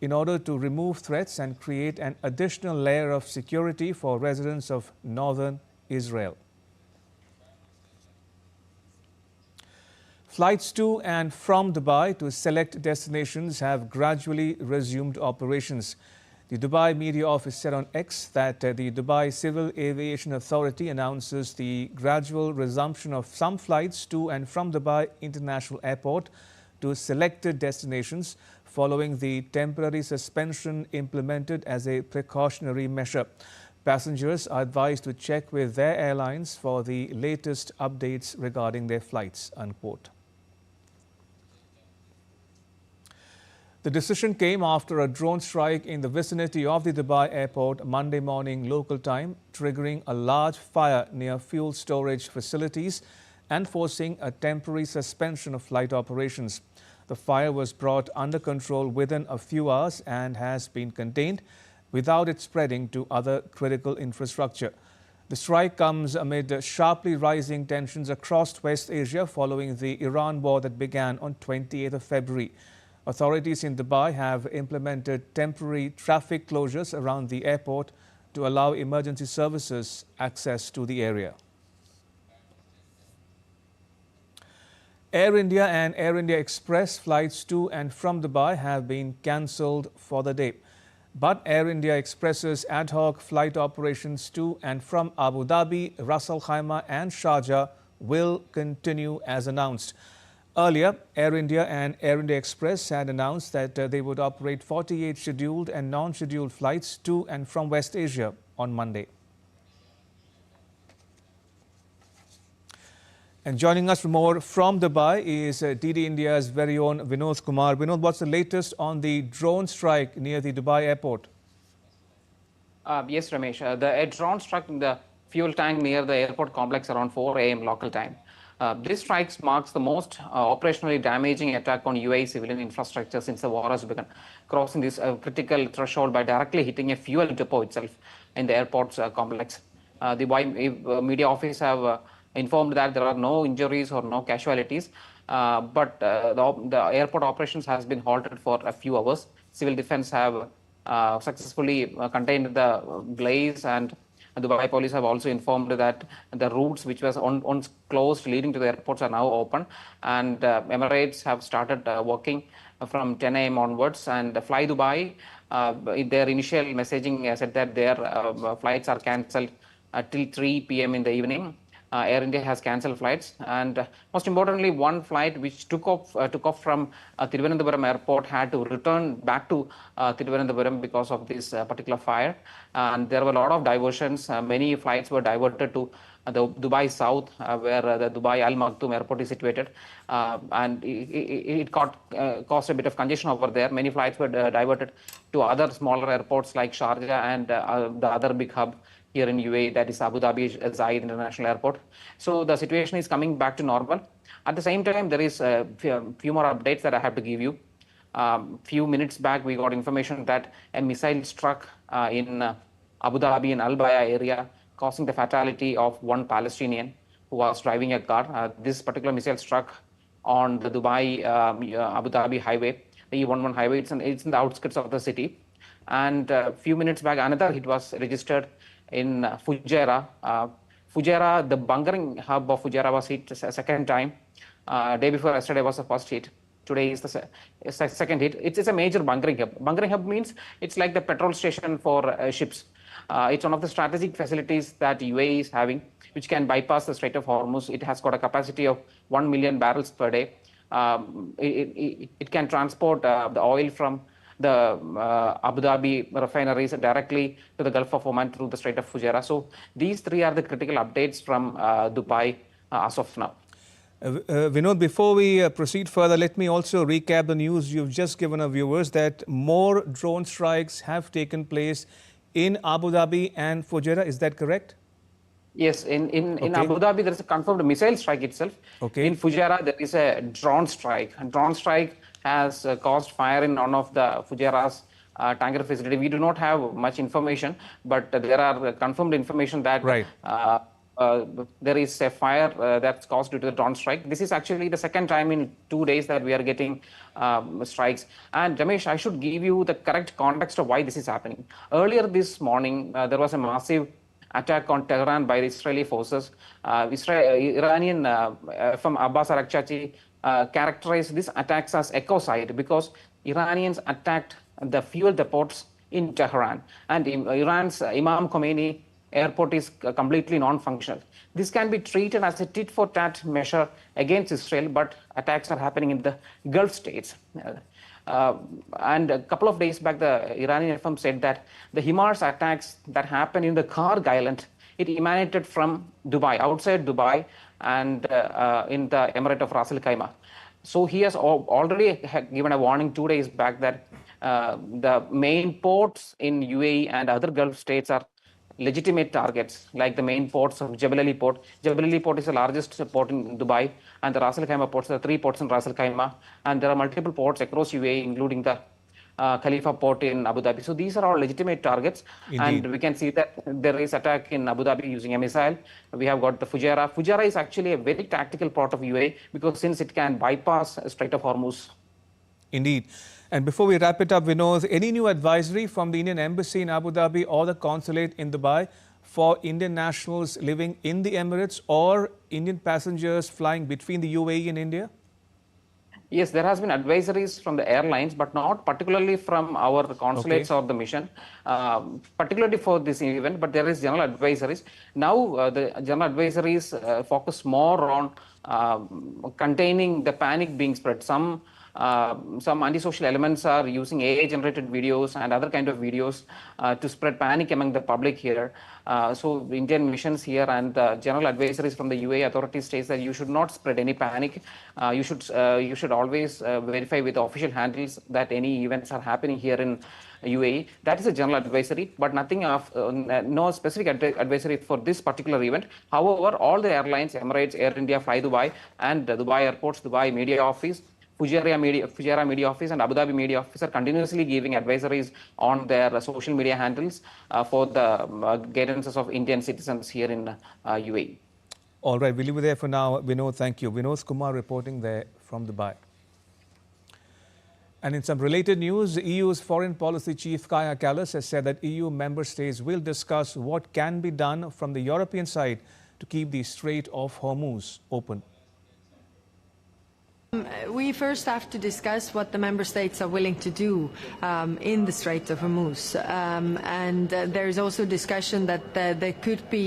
in order to remove threats and create an additional layer of security for residents of northern Israel. Flights to and from Dubai to select destinations have gradually resumed operations. The Dubai Media Office said on X that the Dubai Civil Aviation Authority announces the gradual resumption of some flights to and from Dubai International Airport to selected destinations following the temporary suspension implemented as a precautionary measure. Passengers are advised to check with their airlines for the latest updates regarding their flights, unquote. The decision came after a drone strike in the vicinity of the Dubai airport Monday morning local time, triggering a large fire near fuel storage facilities and forcing a temporary suspension of flight operations. The fire was brought under control within a few hours and has been contained without it spreading to other critical infrastructure. The strike comes amid sharply rising tensions across West Asia following the Iran war that began on 28th of February. Authorities in Dubai have implemented temporary traffic closures around the airport to allow emergency services access to the area. Air India and Air India Express flights to and from Dubai have been cancelled for the day. But Air India Express's ad hoc flight operations to and from Abu Dhabi, Ras Al Khaimah and Sharjah will continue as announced. Earlier, Air India and Air India Express had announced that they would operate 48 scheduled and non-scheduled flights to and from West Asia on Monday. And joining us for more from Dubai is DD India's very own Vinod Kumar. Vinod, what's the latest on the drone strike near the Dubai airport? Yes, Ramesh. A drone struck in the fuel tank near the airport complex around 4 a.m. local time. This strike marks the most operationally damaging attack on UAE civilian infrastructure since the war has begun, crossing this critical threshold by directly hitting a fuel depot itself in the airport's complex. The media office have informed that there are no injuries or no casualties, but the airport operations has been halted for a few hours. Civil defense have successfully contained the blaze, and Dubai police have also informed that the routes which was once closed leading to the airports are now open, and Emirates have started working from 10 a.m. onwards. And Fly Dubai, in their initial messaging said that their flights are cancelled till 3 p.m. in the evening. Air India has cancelled flights, and most importantly, one flight which took off from Thiruvananthapuram airport had to return back to Thiruvananthapuram because of this particular fire. And there were a lot of diversions. Many flights were diverted to the Dubai South, where the Dubai Al Maktoum airport is situated, and it caused a bit of congestion over there. Many flights were diverted to other smaller airports like Sharjah and the other big hub here in UAE, that is Abu Dhabi Zayed International Airport. So the situation is coming back to normal. At the same time, there is a few more updates that I have to give you. Few minutes back, we got information that a missile struck in Abu Dhabi in Al Baya area, causing the fatality of one Palestinian who was driving a car. This particular missile struck on the Dubai Abu Dhabi highway, the E11 highway. It's in the outskirts of the city. And a few minutes back, another hit was registered in Fujairah. Fujairah, the bunkering hub of Fujairah was hit a second time. Day before yesterday was the first hit. Today is the second hit. It's a major bunkering hub. Bunkering hub means it's like the petrol station for ships. It's one of the strategic facilities that UAE is having, which can bypass the Strait of Hormuz. It has got a capacity of 1 million barrels per day. It can transport the oil from the Abu Dhabi refineries directly to the Gulf of Oman through the Strait of Fujairah. So these three are the critical updates from Dubai as of now. Vinod, before we proceed further, let me also recap the news you've just given our viewers that more drone strikes have taken place in Abu Dhabi and Fujairah. Is that correct? Yes, in Abu Dhabi there is a confirmed missile strike itself. Okay. In Fujairah there is a drone strike. A drone strike has caused fire in one of the Fujairah's tanker facility. We do not have much information, but there are confirmed information that there is a fire that's caused due to the drone strike. This is actually the second time in 2 days that we are getting strikes. And Ramesh, I should give you the correct context of why this is happening. Earlier this morning, there was a massive attack on Tehran by the Israeli forces. Iranian from Abbas Araghchi characterized these attacks as ecocide because Iranians attacked the fuel depots in Tehran, and Iran's Imam Khomeini airport is completely non-functional. This can be treated as a tit-for-tat measure against Israel, but attacks are happening in the Gulf states. And a couple of days back, the Iranian FM said that the HIMARS attacks that happened in the Karg Island, it emanated from Dubai, outside Dubai, and in the Emirate of Ras Al Khaimah. So he has already given a warning 2 days back that the main ports in UAE and other Gulf states are legitimate targets, like the main ports of Jebel Ali port. Jebel Ali port is the largest port in Dubai, and the Ras Al Khaimah ports, there are 3 ports in Ras Al Khaimah, and there are multiple ports across UAE, including the Khalifa port in Abu Dhabi. So these are all legitimate targets. Indeed. And we can see that there is attack in Abu Dhabi using a missile. We have got the Fujairah. Fujairah is actually a very tactical port of UAE because since it can bypass Strait of Hormuz. Indeed. And before we wrap it up, Vinod, any new advisory from the Indian Embassy in Abu Dhabi or the consulate in Dubai for Indian nationals living in the Emirates or Indian passengers flying between the UAE and India? Yes, there has been advisories from the airlines, but not particularly from our consulates or the mission, particularly for this event, but there is general advisories. Now, the general advisories focus more on containing the panic being spread. Some antisocial elements are using AI-generated videos and other kind of videos to spread panic among the public here. So Indian missions here and the general advisories from the UAE authorities states that you should not spread any panic. You should always verify with official handles that any events are happening here in UAE. That is a general advisory, but nothing of no specific advisory for this particular event. However, all the airlines, Emirates, Air India, Fly Dubai, and Dubai Airports, Dubai Media Office, Fujairah Media Office and Abu Dhabi Media Office are continuously giving advisories on their social media handles for the guidances of Indian citizens here in UAE. All right, we'll leave it there for now. Vinod, thank you. Vinod Kumar reporting there from Dubai. And in some related news, the EU's Foreign Policy Chief Kaja Kallas has said that EU member states will discuss what can be done from the European side to keep the Strait of Hormuz open. We first have to discuss what the member states are willing to do in the Strait of Hormuz. And there is also discussion that there could be